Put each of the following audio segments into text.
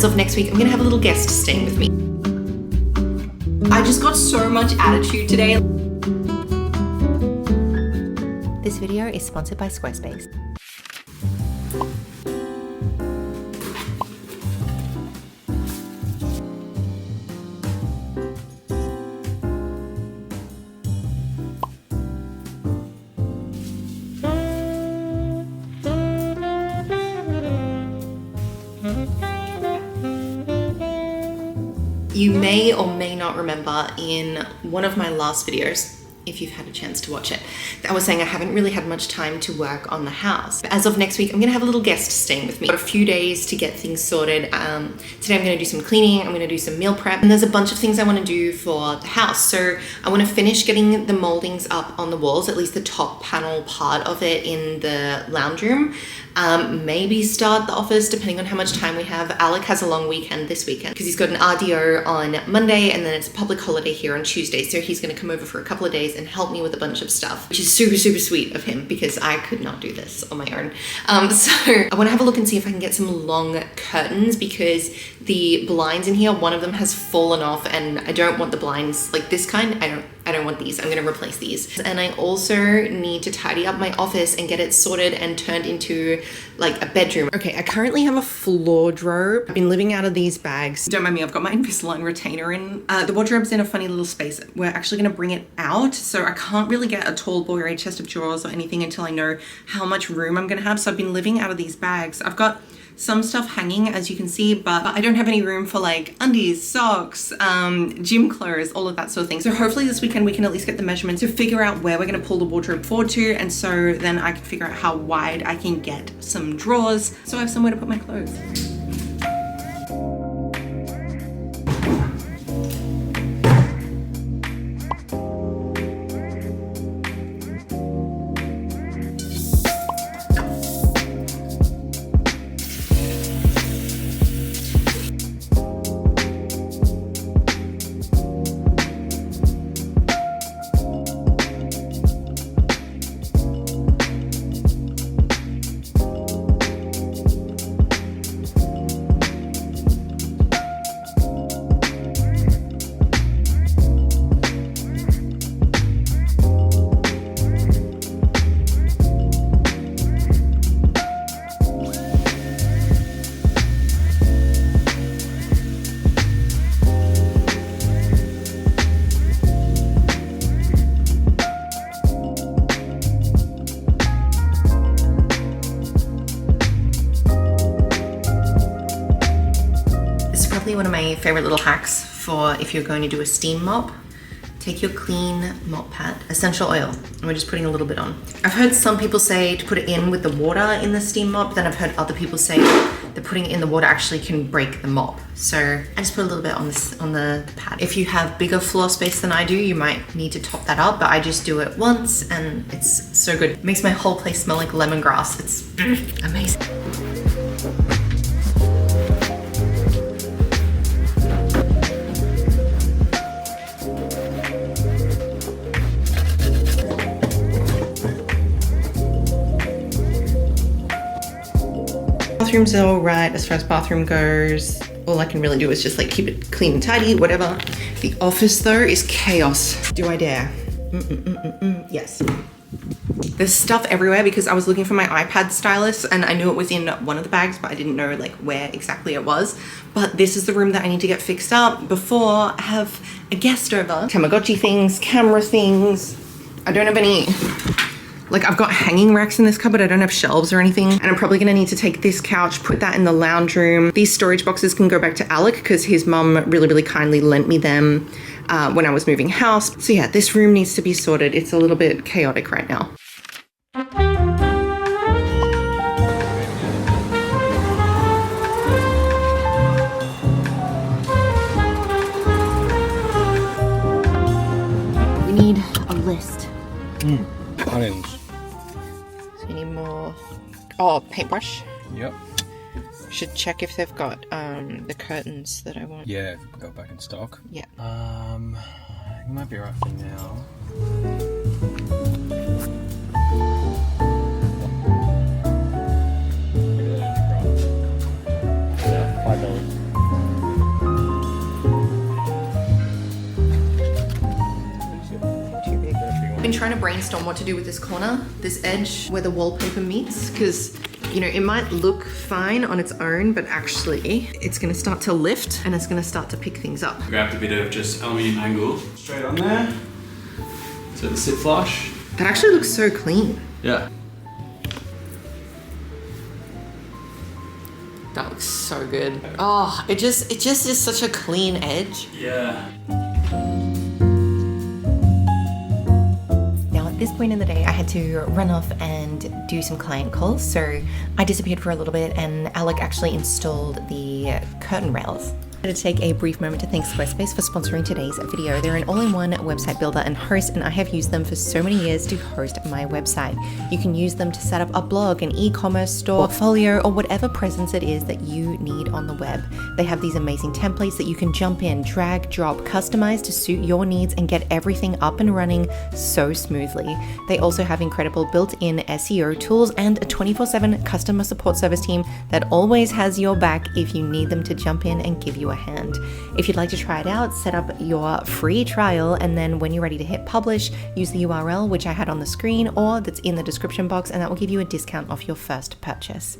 as of next week, I'm gonna have a little guest staying with me. I just got so much attitude today. This video is sponsored by Squarespace. You may or may not remember in one of my last videos, if you've had a chance to watch it, I was saying I haven't really had much time to work on the house. But as of next week, I'm gonna have a little guest staying with me. I've got a few days to get things sorted. Today I'm gonna do some cleaning, I'm gonna do some meal prep, and there's a bunch of things I wanna do for the house. So I wanna finish getting the moldings up on the walls, at least the top panel part of it in the lounge room. Maybe start the office depending on how much time we have. Alec has a long weekend this weekend because he's got an RDO on Monday and then it's a public holiday here on Tuesday. So he's gonna come over for a couple of days and help me with a bunch of stuff, which is super, super sweet of him because I could not do this on my own. So I wanna have a look and see if I can get some long curtains because the blinds in here, one of them has fallen off and I don't want the blinds like this kind. I don't want these. I'm gonna replace these. And I also need to tidy up my office and get it sorted and turned into like a bedroom. Okay, I currently have a floor wardrobe. I've been living out of these bags. Don't mind me, I've got my Invisalign retainer in. The wardrobe's in a funny little space. We're actually gonna bring it out. So I can't really get a tall boy or a chest of drawers or anything until I know how much room I'm gonna have. So I've been living out of these bags. I've got some stuff hanging, as you can see, but I don't have any room for like undies, socks, gym clothes, all of that sort of thing. So hopefully this weekend we can at least get the measurements to figure out where we're gonna pull the wardrobe forward to, and so then I can figure out how wide I can get some drawers so I have somewhere to put my clothes. One of my favorite little hacks for if you're going to do a steam mop. Take your clean mop pad, essential oil, and we're just putting a little bit on. I've heard some people say to put it in with the water in the steam mop, then I've heard other people say that putting it in the water actually can break the mop. So I just put a little bit on the pad. If you have bigger floor space than I do, you might need to top that up, but I just do it once and it's so good. It makes my whole place smell like lemongrass. It's amazing. Bathroom's all right as far as bathroom goes. All I can really do is just like keep it clean and tidy, whatever. The office though is chaos. Do I dare? Yes. There's stuff everywhere because I was looking for my iPad stylus and I knew it was in one of the bags, but I didn't know like where exactly it was. But this is the room that I need to get fixed up before I have a guest over. Tamagotchi things, camera things. I don't have any. Like I've got hanging racks in this cupboard. I don't have shelves or anything. And I'm probably gonna need to take this couch, put that in the lounge room. These storage boxes can go back to Alec because his mum really, really kindly lent me them when I was moving house. So yeah, this room needs to be sorted. It's a little bit chaotic right now. We need a list. Orange. So we need more. Oh, paintbrush. Yep. Should check if they've got the curtains that I want. Yeah, go back in stock. Yeah. You might be right for now. $5. trying to brainstorm what to do with this corner, this edge where the wallpaper meets, because you know, it might look fine on its own, but actually it's gonna start to lift and it's gonna start to pick things up. Grabbed a bit of just aluminium angle straight on there. So the sit flush. That actually looks so clean. Yeah. That looks so good. Oh, it just is such a clean edge. Yeah. At this point in the day, I had to run off and do some client calls, so I disappeared for a little bit and Alec actually installed the curtain rails. I wanted to take a brief moment to thank Squarespace for sponsoring today's video. They're an all-in-one website builder and host, and I have used them for so many years to host my website. You can use them to set up a blog, an e-commerce store, portfolio, or whatever presence it is that you need on the web. They have these amazing templates that you can jump in, drag, drop, customize to suit your needs and get everything up and running so smoothly. They also have incredible built-in SEO tools and a 24/7 customer support service team that always has your back if you need them to jump in and give you a hand. If you'd like to try it out, set up your free trial, and then when you're ready to hit publish, use the URL which I had on the screen or that's in the description box, and that will give you a discount off your first purchase.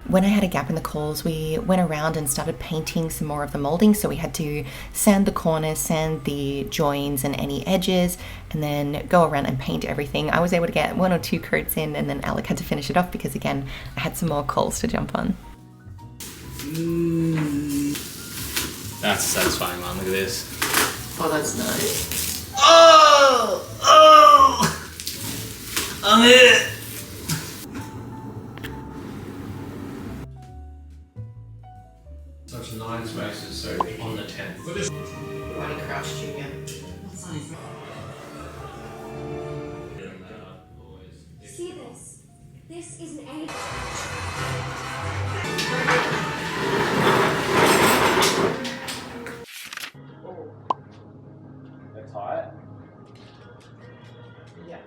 When I had a gap in the calls, we went around and started painting some more of the molding. So we had to sand the corners, sand the joins and any edges, and then go around and paint everything. I was able to get 1 or 2 coats in, and then Alec had to finish it off because again, I had some more calls to jump on. That's a satisfying one, look at this. Oh, that's nice. Oh! I'm it! Such 9 spaces, so on the 10th. Whitey Crouch Jr. See this? This is an age. They're tight. Yeah.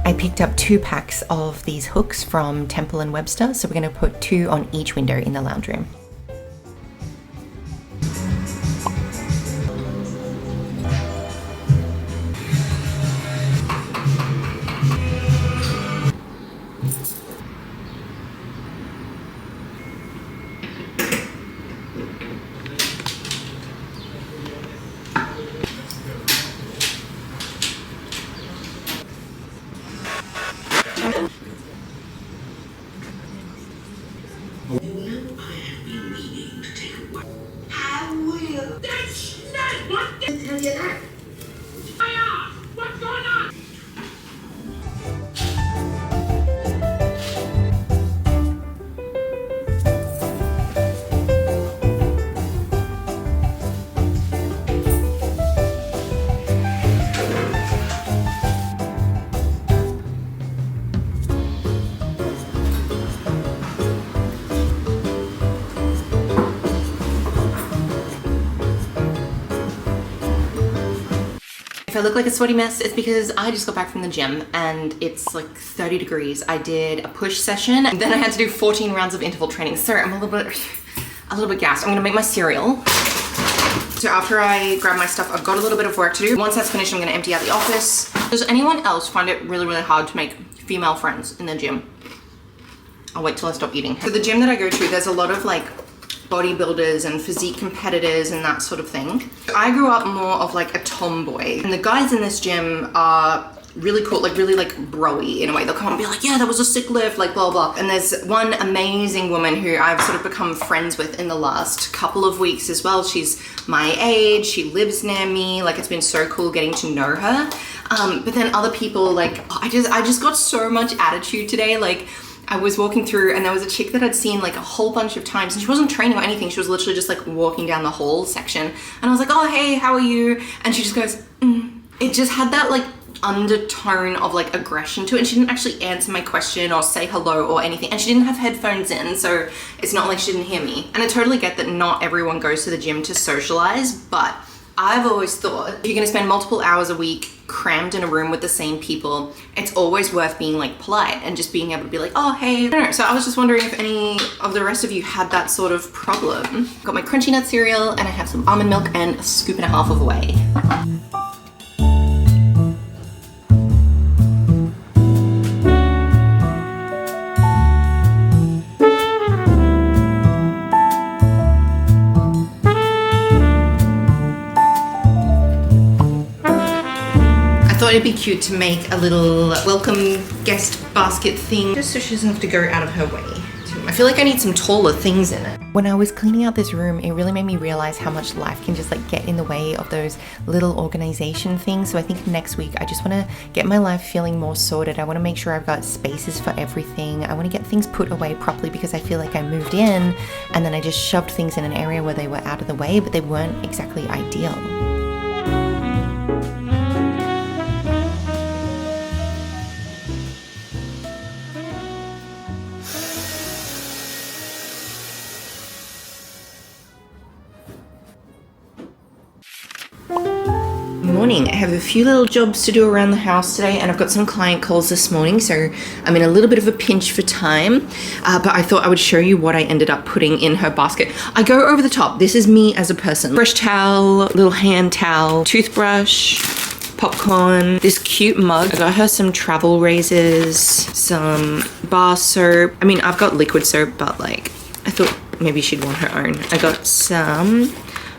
I picked up 2 packs of these hooks from Temple & Webster, so we're going to put 2 on each window in the lounge room. What's going on? If I look like a sweaty mess, it's because I just got back from the gym and it's like 30 degrees. I did a push session and then I had to do 14 rounds of interval training. So I'm a little bit gassed. I'm gonna make my cereal. So after I grab my stuff, I've got a little bit of work to do. Once that's finished, I'm gonna empty out the office. Does anyone else find it really, really hard to make female friends in the gym? I'll wait till I stop eating. So the gym that I go to, there's a lot of like bodybuilders and physique competitors and that sort of thing. I grew up more of like a tomboy, and the guys in this gym are really cool, like really like bro-y in a way. They'll come and be like, yeah, that was a sick lift, like blah blah. And there's one amazing woman who I've sort of become friends with in the last couple of weeks as well. She's my age, she lives near me, like it's been so cool getting to know her. But then other people, like I just got so much attitude today. Like I was walking through and there was a chick that I'd seen like a whole bunch of times, and she wasn't training or anything. She was literally just like walking down the hall section, and I was like, oh, hey, how are you? And she just goes, It just had that like undertone of like aggression to it, and she didn't actually answer my question or say hello or anything, and she didn't have headphones in, so it's not like she didn't hear me. And I totally get that not everyone goes to the gym to socialize, but I've always thought if you're gonna spend multiple hours a week crammed in a room with the same people, it's always worth being like polite and just being able to be like, oh, hey. I don't know. So I was just wondering if any of the rest of you had that sort of problem. Got my crunchy nut cereal and I have some almond milk and a scoop and a half of whey. I thought it'd be cute to make a little welcome guest basket thing just so she doesn't have to go out of her way. I feel like I need some taller things in it. When I was cleaning out this room, it really made me realize how much life can just like get in the way of those little organization things. So I think next week I just want to get my life feeling more sorted. I want to make sure I've got spaces for everything. I want to get things put away properly because I feel like I moved in and then I just shoved things in an area where they were out of the way, but they weren't exactly ideal. Morning. I have a few little jobs to do around the house today and I've got some client calls this morning, so I'm in a little bit of a pinch for time, but I thought I would show you what I ended up putting in her basket. I go over the top. This is me as a person. Fresh towel, little hand towel, toothbrush, popcorn, this cute mug. I got her some travel razors, some bar soap. I mean, I've got liquid soap, but like, I thought maybe she'd want her own. I got some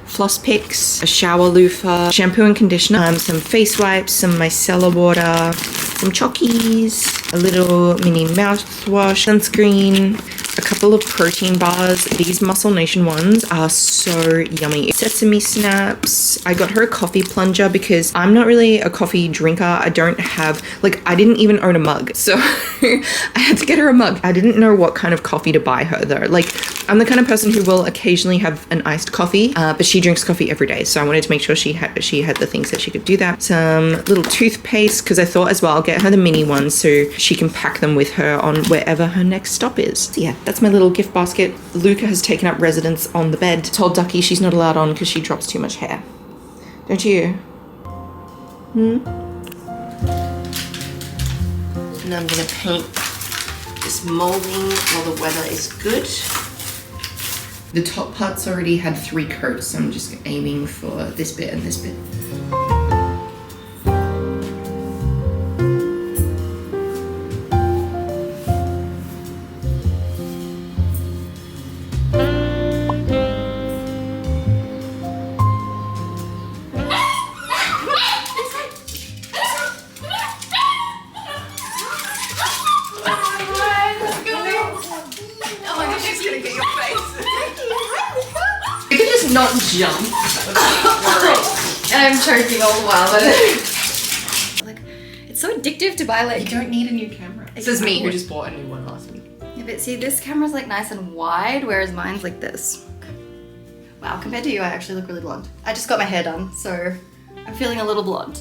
floss picks, a shower loofah, shampoo and conditioner, some face wipes, some micellar water, some chockies, a little mini mouthwash, sunscreen, a couple of protein bars. These Muscle Nation ones are so yummy. Sesame snaps. I got her a coffee plunger because I'm not really a coffee drinker. I don't have, like, I didn't even own a mug. So I had to get her a mug. I didn't know what kind of coffee to buy her though. Like, I'm the kind of person who will occasionally have an iced coffee, but she drinks coffee every day. So I wanted to make sure she had the things that she could do that. Some little toothpaste, because I thought as well, I'll get her the mini ones so she can pack them with her on wherever her next stop is. So yeah, that's my little gift basket. Luca has taken up residence on the bed. Told Ducky she's not allowed on because she drops too much hair. Don't you? And I'm gonna paint this molding while the weather is good. The top part's already had 3 coats, so I'm just aiming for this bit and this bit. You can just not jump. And I'm choking all the while. But like, it's so addictive to buy like. You don't need a new camera. This is me who just bought a new one last week. Yeah, but see, this camera's like nice and wide, whereas mine's like this. Wow, compared to you, I actually look really blonde. I just got my hair done, so I'm feeling a little blonde.